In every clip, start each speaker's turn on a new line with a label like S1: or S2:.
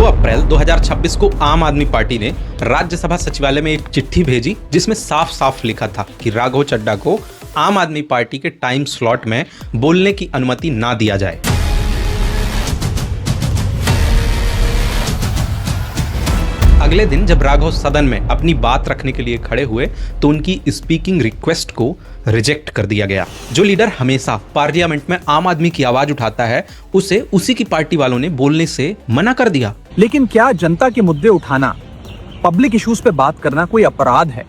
S1: अप्रैल 2026 को आम आदमी पार्टी ने राज्यसभा सचिवालय में एक चिट्ठी भेजी जिसमें साफ साफ लिखा था कि राघव चड्ढा को आम आदमी पार्टी के टाइम स्लॉट में बोलने की अनुमति ना दिया जाए। अगले दिन जब राघव सदन में अपनी बात रखने के लिए खड़े हुए तो उनकी स्पीकिंग रिक्वेस्ट को रिजेक्ट कर दिया गया। जो लीडर हमेशा पार्लियामेंट में आम आदमी की आवाज उठाता है उसे उसी की पार्टी वालों ने बोलने से मना कर दिया।
S2: लेकिन क्या जनता के मुद्दे उठाना, पब्लिक इश्यूज पे बात करना कोई अपराध है?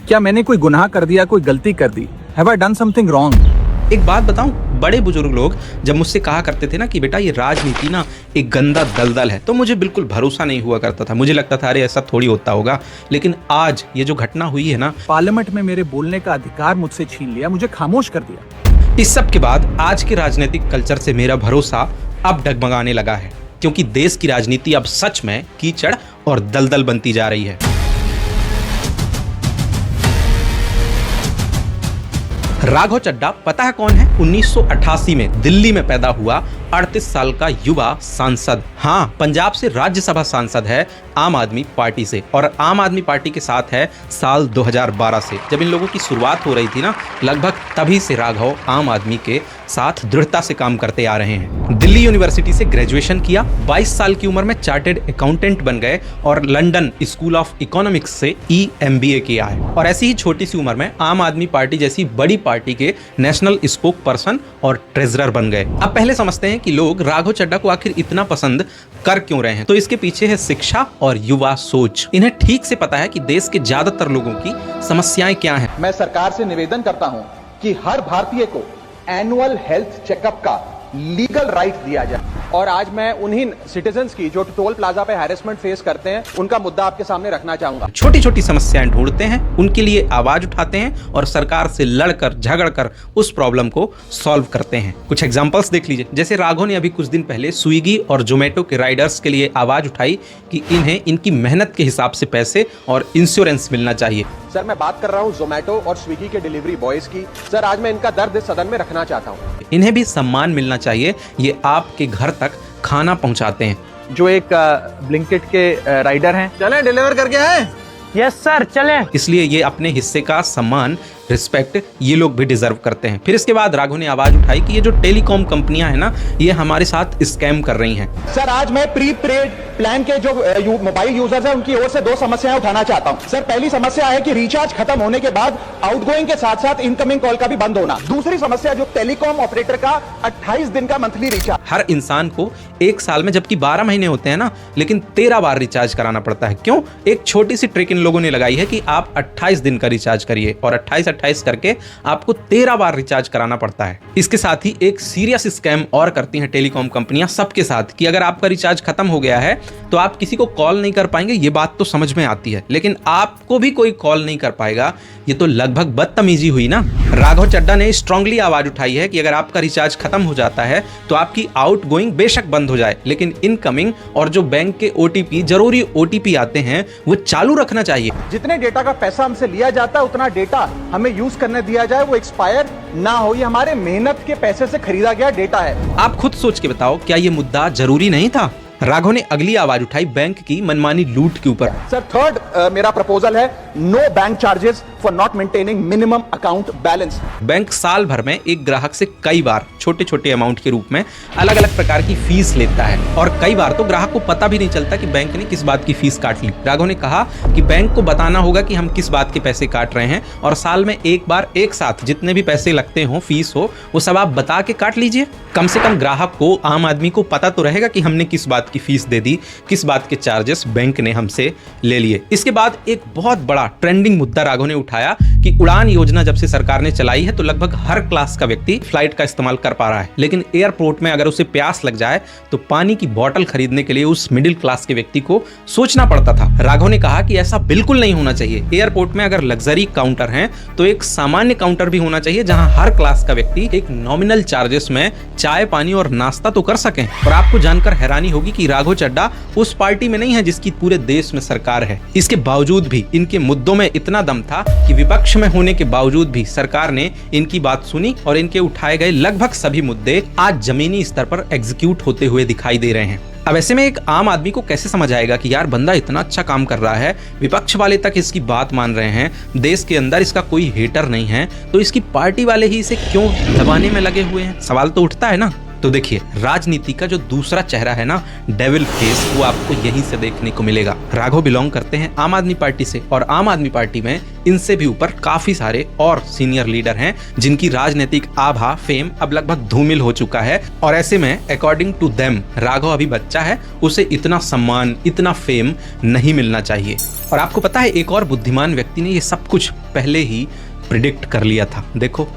S2: क्या मैंने कोई गुनाह कर दिया, कोई गलती कर दी? Have I done something wrong?
S1: एक बात बताऊं, बड़े बुजुर्ग लोग जब मुझसे कहा करते थे ना कि बेटा ये राजनीति ना एक गंदा दलदल है, तो मुझे बिल्कुल भरोसा नहीं हुआ करता था। मुझे लगता था अरे ऐसा थोड़ी होता होगा। लेकिन आज ये जो घटना हुई है ना,
S2: पार्लियामेंट में मेरे बोलने का अधिकार मुझसे छीन लिया, मुझे खामोश कर दिया।
S1: इस सब के बाद आज के राजनीतिक कल्चर से मेरा भरोसा अब डगमगाने लगा है, क्योंकि देश की राजनीति अब सच में कीचड़ और दलदल बनती जा रही है। राघव चड्ढा पता है कौन है? 1988 में दिल्ली में पैदा हुआ 38 साल का युवा सांसद। हाँ, पंजाब से राज्यसभा सांसद है आम आदमी पार्टी से, और आम आदमी पार्टी के साथ है साल 2012 से। जब इन लोगों की शुरुआत हो रही थी ना, लगभग तभी से राघव आम आदमी के साथ दृढ़ता से काम करते आ रहे हैं। दिल्ली यूनिवर्सिटी से ग्रेजुएशन किया, 22 साल की उम्र में चार्टेड अकाउंटेंट बन गए और लंदन स्कूल ऑफ इकोनॉमिक्स से EMBA किया है। और ऐसी ही छोटी सी उम्र में आम आदमी पार्टी जैसी बड़ी पार्टी के नेशनल स्पोक पर्सन और ट्रेजरर बन गए। अब पहले समझते हैं कि लोग राघव चड्ढा को आखिर इतना पसंद कर क्यों रहे हैं। तो इसके पीछे है शिक्षा और युवा सोच। इन्हें ठीक से पता है कि देश के ज्यादातर लोगों की समस्याएं क्या हैं।
S3: मैं सरकार से निवेदन करता हूं कि हर भारतीय को एनुअल हेल्थ चेकअप का लीगल राइट दिया जाए। और आज मैं उन्हीं सिटीजन्स की जो टोल प्लाजा पे हैरेसमेंट फेस करते हैं, उनका मुद्दा आपके सामने रखना चाहूंगा।
S1: छोटी छोटी समस्याएं ढूंढते हैं, उनके लिए आवाज उठाते हैं और सरकार से लड़कर झगड़कर उस प्रॉब्लम को सॉल्व करते हैं। कुछ एग्जांपल्स देख लीजिए। जैसे राघव ने अभी कुछ दिन पहले स्विगी और जोमेटो के राइडर्स के लिए आवाज उठाई कि इन्हें इनकी मेहनत के हिसाब से पैसे और इंश्योरेंस मिलना चाहिए।
S3: सर, मैं बात कर रहा हूं जोमेटो और स्विगी के डिलीवरी बॉयज की। सर, आज मैं इनका दर्द इस सदन में रखना चाहता हूं।
S1: इन्हें भी सम्मान मिलना चाहिए, ये आपके घर तक खाना पहुंचाते हैं।
S2: जो एक ब्लिंकिट के राइडर हैं,
S3: चलें डिलीवर करके आए।
S2: यस सर, चलें।
S1: इसलिए ये अपने हिस्से का सम्मान, रिस्पेक्ट ये लोग भी डिजर्व करते हैं। फिर इसके बाद राघव ने आवाज उठाई कि ये जो टेलीकॉम कंपनियां हैं ना, ये हमारे साथ स्कैम कर रही हैं।
S3: सर, आज मैं प्री पेड प्लान के जो मोबाइल यूजर्स हैं उनकी ओर से 2 समस्याएं उठाना चाहता हूं। सर, पहली समस्या है कि रिचार्ज खत्म होने के बाद आउटगोइंग के साथ साथ इनकमिंग कॉल का भी बंद होना। दूसरी समस्या जो टेलीकॉम ऑपरेटर का 28 दिन का मंथली रिचार्ज।
S1: हर इंसान को एक साल में, जबकि 12 महीने होते हैं ना, लेकिन 13 बार रिचार्ज कराना पड़ता है। क्यों? एक छोटी सी ट्रिक इन लोगों ने लगाई है कि आप 28 दिन का रिचार्ज करिए और 28 करके आपको 13 बार रिचार्ज कराना पड़ता है। इसके साथ ही एक सीरियस स्कैम और करती हैं टेलीकॉम कंपनियां सबके साथ कि अगर आपका रिचार्ज खत्म हो गया है तो आप किसी को कॉल नहीं कर पाएंगे। ये बात तो समझ में आती है, लेकिन आपको भी कोई कॉल नहीं कर पाएगा, ये तो लगभग बदतमीजी हुई ना। राघव चड्ढा ने स्ट्रांगली आवाज उठाई है कि अगर आपका रिचार्ज खत्म हो जाता है तो आपकी आउटगोइंग बेशक बंद हो जाए, लेकिन इनकमिंग और जो बैंक के OTP, जरूरी OTP आते हैं, वो चालू रखना चाहिए।
S3: जितने डेटा का पैसा हमसे लिया जाता है उतना डेटा हमें यूज करने दिया जाए, वो एक्सपायर ना हो। ये हमारे मेहनत के पैसे से खरीदा गया डेटा है।
S1: आप खुद सोच के बताओ, क्या ये मुद्दा जरूरी नहीं था? राघव ने अगली आवाज उठाई बैंक की मनमानी लूट के ऊपर।
S3: सर, थर्ड मेरा प्रपोजल है no bank charges for not maintaining minimum account balance.
S1: Bank साल भर में एक ग्राहक से कई बार छोटे छोटे अमाउंट के रूप में अलग अलग प्रकार की फीस लेता है, और कई बार तो ग्राहक को पता भी नहीं चलता कि बैंक ने किस बात की फीस काट ली। राघव ने कहा कि बैंक को बताना होगा कि हम किस बात के पैसे काट रहे हैं, और साल में एक बार एक साथ जितने भी पैसे लगते हो, फीस हो, वो सब आप बता के काट लीजिए। कम से कम ग्राहक को, आम आदमी को पता तो रहेगा कि हमने किस बात की फीस दे दी, किस बात के चार्जेस बैंक ने हमसे ले लिए। इसके बाद एक बहुत बड़ा ट्रेंडिंग मुद्दा राघव ने उठाया कि उड़ान योजना जब से सरकार ने चलाई है तो लगभग हर क्लास का व्यक्ति फ्लाइट का इस्तेमाल कर पा रहा है, लेकिन एयरपोर्ट में अगर उसे प्यास लग जाए तो पानी की बोतल खरीदने के लिए उस मिडिल क्लास के व्यक्ति को सोचना पड़ता था। राघव ने कहा कि ऐसा बिल्कुल नहीं होना चाहिए। एयरपोर्ट में अगर लग्जरी काउंटर हैं तो एक सामान्य काउंटर भी होना चाहिए जहां हर क्लास का व्यक्ति एक नॉमिनल चार्जेस में चाय, पानी और नाश्ता तो कर सकें। और आपको जानकर हैरानी होगी कि राघव चड्ढा उस पार्टी में नहीं है जिसकी पूरे देश में सरकार है। इसके बावजूद भी इनके मुद्दों में इतना दम था कि विपक्ष में होने के बावजूद भी सरकार ने इनकी बात सुनी और इनके उठाए गए लगभग सभी मुद्दे आज जमीनी स्तर पर एग्जीक्यूट होते हुए दिखाई दे रहे हैं। अब ऐसे में एक आम आदमी को कैसे समझ आएगा कि यार बंदा इतना अच्छा काम कर रहा है, विपक्ष वाले तक इसकी बात मान रहे हैं, देश के अंदर इसका कोई हेटर नहीं है, तो इसकी पार्टी वाले ही इसे क्यों दबाने में लगे हुए हैं? सवाल तो उठता है ना। तो देखिए, राजनीति का जो दूसरा चेहरा है ना, डेविल फेस, वो आपको यहीं से देखने को मिलेगा। राघव बिलोंग करते हैं आम आदमी पार्टी से, और आम आदमी पार्टी में इनसे भी ऊपर काफी सारे और सीनियर लीडर हैं जिनकी राजनीतिक आभा, फेम अब लगभग धूमिल हो चुका है। और ऐसे में अकॉर्डिंग टू देम राघव अभी बच्चा है, उसे इतना सम्मान, इतना फेम नहीं मिलना चाहिए। और आपको पता है, एक और बुद्धिमान व्यक्ति ने ये सब कुछ पहले ही प्रिडिक्ट कर लिया था। देखो,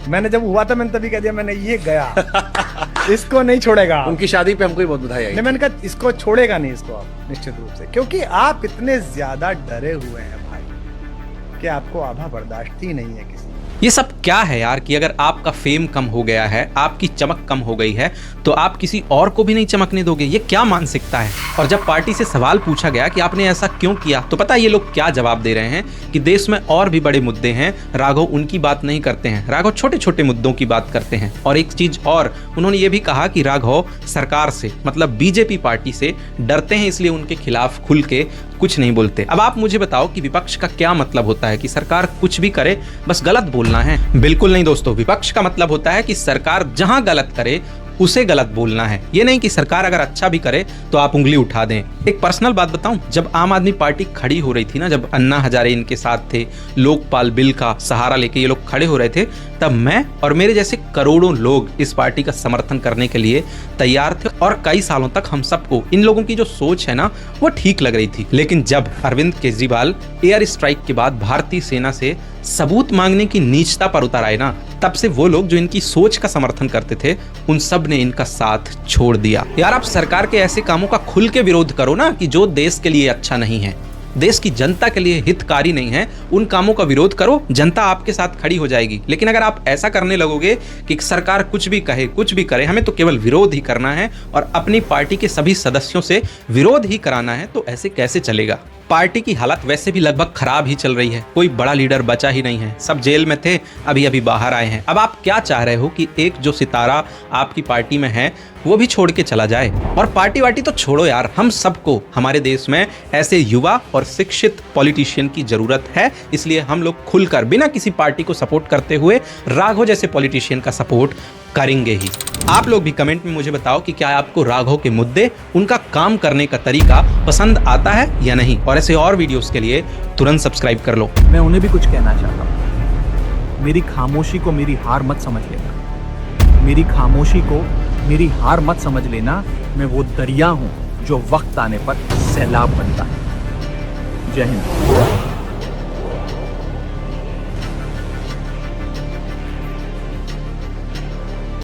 S4: मैंने जब हुआ था मैंने तभी कह दिया, मैंने ये गया इसको नहीं छोड़ेगा।
S5: उनकी शादी पे हमको भी बहुत बधाई आई।
S4: नहीं, मैंने कहा इसको छोड़ेगा नहीं, इसको आप निश्चित रूप से, क्योंकि आप इतने ज्यादा डरे हुए हैं भाई कि आपको आभा बर्दाश्त ही नहीं है किसी।
S1: ये सब क्या है यार कि अगर आपका फेम कम हो गया है, आपकी चमक कम हो गई है, तो आप किसी और को भी नहीं चमकने दोगे? ये क्या मानसिकता है? और जब पार्टी से सवाल पूछा गया कि आपने ऐसा क्यों किया, तो पता है ये लोग क्या जवाब दे रहे हैं कि देश में और भी बड़े मुद्दे हैं, राघव उनकी बात नहीं करते हैं, राघव छोटे छोटे मुद्दों की बात करते हैं। और एक चीज और, उन्होंने ये भी कहा कि राघव सरकार से, मतलब बीजेपी पार्टी से डरते हैं, इसलिए उनके खिलाफ खुल के कुछ नहीं बोलते। अब आप मुझे बताओ कि विपक्ष का क्या मतलब होता है? कि सरकार कुछ भी करे बस गलत बोलना है? बिल्कुल नहीं दोस्तों, विपक्ष का मतलब होता है कि सरकार जहां गलत करे उसे गलत बोलना है। ये नहीं कि सरकार अगर अच्छा भी करे तो आप उंगली उठा दें। एक पर्सनल बात बताऊं, जब आम आदमी पार्टी खड़ी हो रही थी ना, जब अन्ना हजारे इनके साथ थे, लोकपाल बिल का सहारा लेके ये लोग खड़े हो रहे थे, तब मैं और मेरे जैसे करोड़ों लोग इस पार्टी का समर्थन करने के लिए तैयार थे। और कई सालों तक हम सबको इन लोगों की जो सोच है ना, वो ठीक लग रही थी। लेकिन जब अरविंद केजरीवाल एयर स्ट्राइक के बाद भारतीय सेना से सबूत मांगने की नीचता पर उतर आए ना, तब से वो लोग जो इनकी सोच का समर्थन करते थे, उन सब ने इनका साथ छोड़ दिया। यार, आप सरकार के ऐसे कामों का खुल के विरोध करो ना, कि जो देश के लिए अच्छा नहीं है, देश की जनता के लिए हितकारी नहीं है, उन कामों का विरोध करो, जनता आपके साथ खड़ी हो जाएगी। लेकिन अगर आप ऐसा करने लगोगे कि सरकार कुछ भी कहे, कुछ भी करे, हमें तो केवल विरोध ही करना है और अपनी पार्टी के सभी सदस्यों से विरोध ही कराना है, तो ऐसे कैसे चलेगा? पार्टी की हालत वैसे भी लगभग खराब ही चल रही है, कोई बड़ा लीडर बचा ही नहीं है, सब जेल में थे, अभी अभी बाहर आए हैं। अब आप क्या चाह रहे हो कि एक जो सितारा आपकी पार्टी में है वो भी छोड़ के चला जाए? और पार्टी वार्टी तो छोड़ो यार, हम सबको हमारे देश में ऐसे युवा और शिक्षित पॉलिटिशियन की जरूरत है। इसलिए हम लोग खुलकर बिना किसी पार्टी को सपोर्ट करते हुए राघव जैसे पॉलिटिशियन का सपोर्ट करेंगे ही। आप लोग भी कमेंट में मुझे बताओ कि क्या आपको राघव के मुद्दे, उनका काम करने का तरीका पसंद आता है या नहीं। और ऐसे और वीडियोस के लिए तुरंत सब्सक्राइब कर लो।
S2: मैं उन्हें भी कुछ कहना चाहता हूँ। मेरी खामोशी को मेरी हार मत समझ लेना। मेरी खामोशी को मेरी हार मत समझ लेना। मैं वो दरिया हूँ जो वक्त आने पर सैलाब बनता है। जय हिंद।